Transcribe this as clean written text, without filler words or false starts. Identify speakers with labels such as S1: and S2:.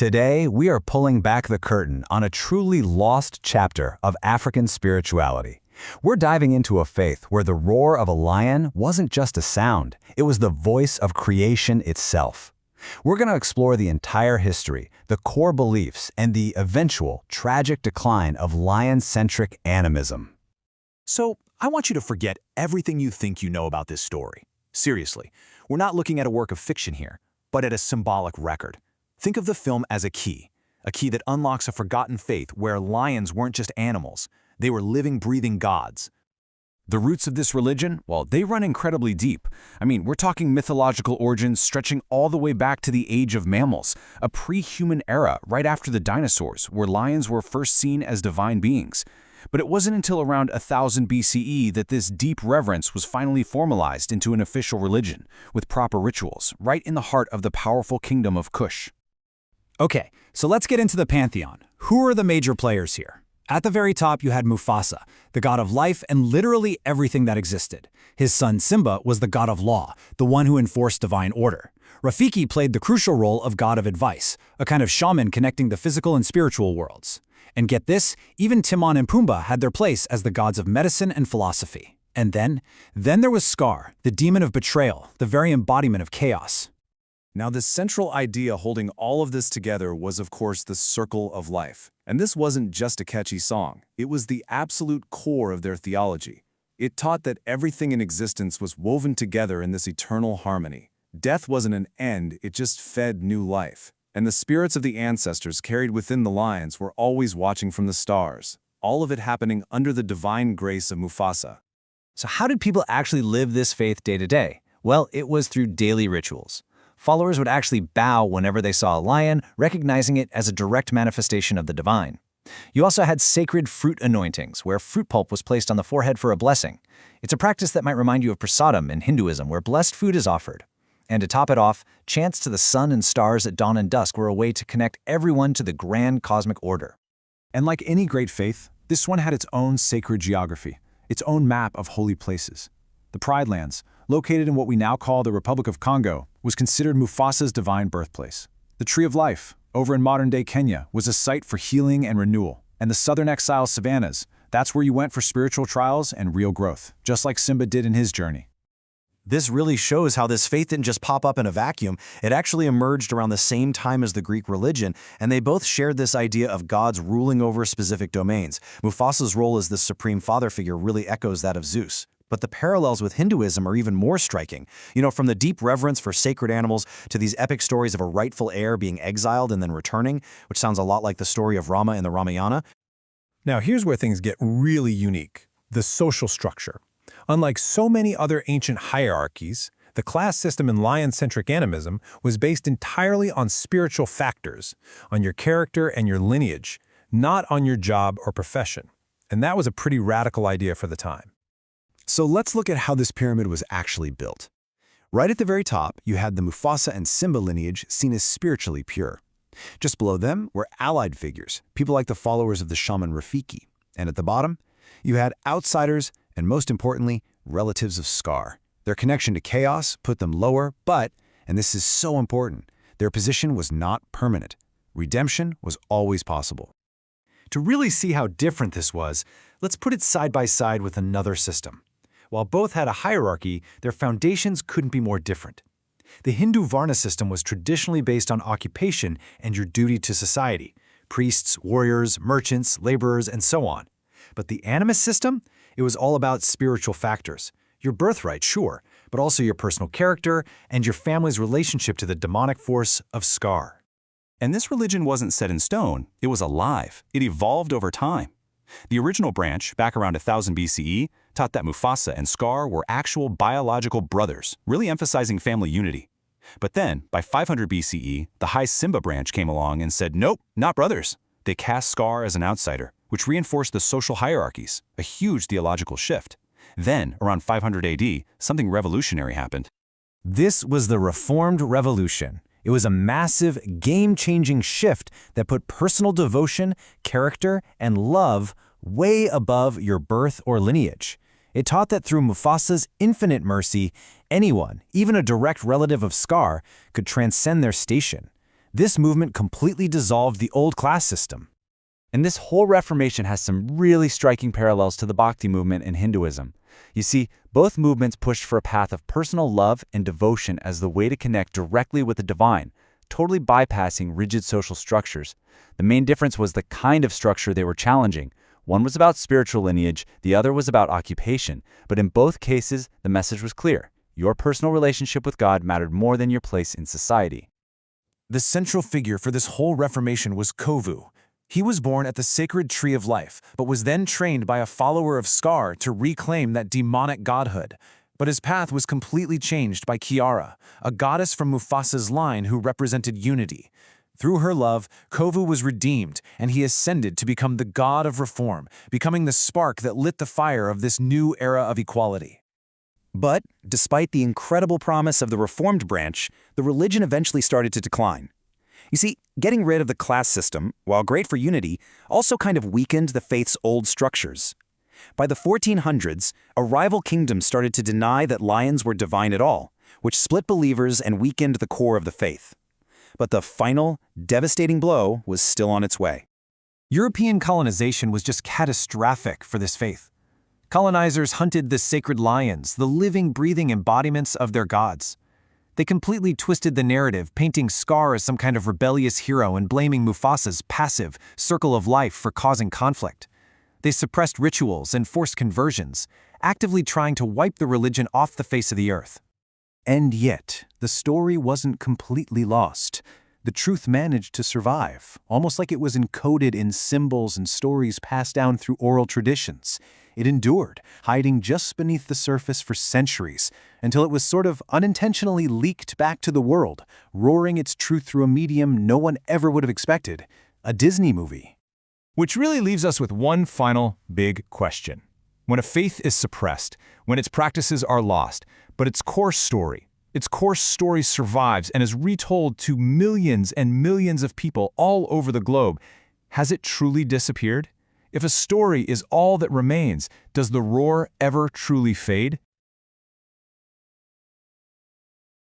S1: Today, we are pulling back the curtain on a truly lost chapter of African spirituality. We're diving into a faith where the roar of a lion wasn't just a sound, it was the voice of creation itself. We're going to explore the entire history, the core beliefs, and the eventual tragic decline of Lion Centric Animism.
S2: So, I want you to forget everything you think you know about this story. Seriously, we're not looking at a work of fiction here, but at a symbolic record. Think of the film as a key that unlocks a forgotten faith where lions weren't just animals, they were living, breathing gods.
S3: The roots of this religion, well, they run incredibly deep. We're talking mythological origins stretching all the way back to the age of mammals, a pre-human era right after the dinosaurs, where lions were first seen as divine beings. But it wasn't until around 1000 BCE that this deep reverence was finally formalized into an official religion, with proper rituals, right in the heart of the powerful kingdom of Kush.
S4: Okay, so let's get into the pantheon. Who are the major players here? At the very top, you had Mufasa, the god of life and literally everything that existed. His son Simba was the god of law, the one who enforced divine order. Rafiki played the crucial role of god of advice, a kind of shaman connecting the physical and spiritual worlds. And get this, even Timon and Pumbaa had their place as the gods of medicine and philosophy. And then there was Scar, the demon of betrayal, the very embodiment of chaos.
S5: Now, the central idea holding all of this together was, of course, the circle of life. And this wasn't just a catchy song. It was the absolute core of their theology. It taught that everything in existence was woven together in this eternal harmony. Death wasn't an end, it just fed new life. And the spirits of the ancestors carried within the lions were always watching from the stars, all of it happening under the divine grace of Mufasa.
S1: So how did people actually live this faith day to day? Well, it was through daily rituals. Followers would actually bow whenever they saw a lion, recognizing it as a direct manifestation of the divine. You also had sacred fruit anointings, where fruit pulp was placed on the forehead for a blessing. It's a practice that might remind you of prasadam in Hinduism, where blessed food is offered. And to top it off, chants to the sun and stars at dawn and dusk were a way to connect everyone to the grand cosmic order.
S3: And like any great faith, this one had its own sacred geography, its own map of holy places. The Pride Lands, located in what we now call the Republic of Congo, was considered Mufasa's divine birthplace. The Tree of Life, over in modern-day Kenya, was a site for healing and renewal. And the Southern Exile savannas, that's where you went for spiritual trials and real growth, just like Simba did in his journey.
S2: This really shows how this faith didn't just pop up in a vacuum. It actually emerged around the same time as the Greek religion, and they both shared this idea of gods ruling over specific domains. Mufasa's role as the supreme father figure really echoes that of Zeus. But the parallels with Hinduism are even more striking. From the deep reverence for sacred animals to these epic stories of a rightful heir being exiled and then returning, which sounds a lot like the story of Rama in the Ramayana.
S6: Now here's where things get really unique: the social structure. Unlike so many other ancient hierarchies, the class system in Lion Centric Animism was based entirely on spiritual factors, on your character and your lineage, not on your job or profession. And that was a pretty radical idea for the time.
S5: So let's look at how this pyramid was actually built. Right at the very top, you had the Mufasa and Simba lineage seen as spiritually pure. Just below them were allied figures, people like the followers of the shaman Rafiki. And at the bottom, you had outsiders and, most importantly, relatives of Scar. Their connection to chaos put them lower, but, and this is so important, their position was not permanent. Redemption was always possible.
S2: To really see how different this was, let's put it side by side with another system. While both had a hierarchy, their foundations couldn't be more different. The Hindu Varna system was traditionally based on occupation and your duty to society: priests, warriors, merchants, laborers, and so on. But the animist system? It was all about spiritual factors. Your birthright, sure, but also your personal character and your family's relationship to the demonic force of Scar.
S7: And this religion wasn't set in stone, it was alive. It evolved over time. The original branch, back around 1000 BCE, taught that Mufasa and Scar were actual biological brothers, really emphasizing family unity. But then, by 500 BCE, the High Simba branch came along and said, nope, not brothers. They cast Scar as an outsider, which reinforced the social hierarchies, a huge theological shift. Then, around 500 AD, something revolutionary happened.
S4: This was the Reformed Revolution. It was a massive, game-changing shift that put personal devotion, character, and love way above your birth or lineage. It taught that through Mufasa's infinite mercy, anyone, even a direct relative of Scar, could transcend their station.
S2: This movement completely dissolved the old class system.
S3: And this whole Reformation has some really striking parallels to the Bhakti movement in Hinduism. You see, both movements pushed for a path of personal love and devotion as the way to connect directly with the divine, totally bypassing rigid social structures. The main difference was the kind of structure they were challenging. One was about spiritual lineage, the other was about occupation. But in both cases, the message was clear. Your personal relationship with God mattered more than your place in society.
S2: The central figure for this whole Reformation was Kovu. He was born at the sacred tree of life, but was then trained by a follower of Scar to reclaim that demonic godhood. But his path was completely changed by Kiara, a goddess from Mufasa's line who represented unity. Through her love, Kovu was redeemed, and he ascended to become the god of reform, becoming the spark that lit the fire of this new era of equality.
S1: But, despite the incredible promise of the Reformed branch, the religion eventually started to decline. You see, getting rid of the class system, while great for unity, also kind of weakened the faith's old structures. By the 1400s, a rival kingdom started to deny that lions were divine at all, which split believers and weakened the core of the faith. But the final, devastating blow was still on its way.
S2: European colonization was just catastrophic for this faith. Colonizers hunted the sacred lions, the living, breathing embodiments of their gods. They completely twisted the narrative, painting Scar as some kind of rebellious hero and blaming Mufasa's passive circle of life for causing conflict. They suppressed rituals and forced conversions, actively trying to wipe the religion off the face of the earth.
S5: And yet, the story wasn't completely lost. The truth managed to survive, almost like it was encoded in symbols and stories passed down through oral traditions. It endured, hiding just beneath the surface for centuries, until it was sort of unintentionally leaked back to the world, roaring its truth through a medium no one ever would have expected, a Disney movie.
S3: Which really leaves us with one final big question. When a faith is suppressed, when its practices are lost, but its core story survives and is retold to millions and millions of people all over the globe, has it truly disappeared? If a story is all that remains, does the roar ever truly fade?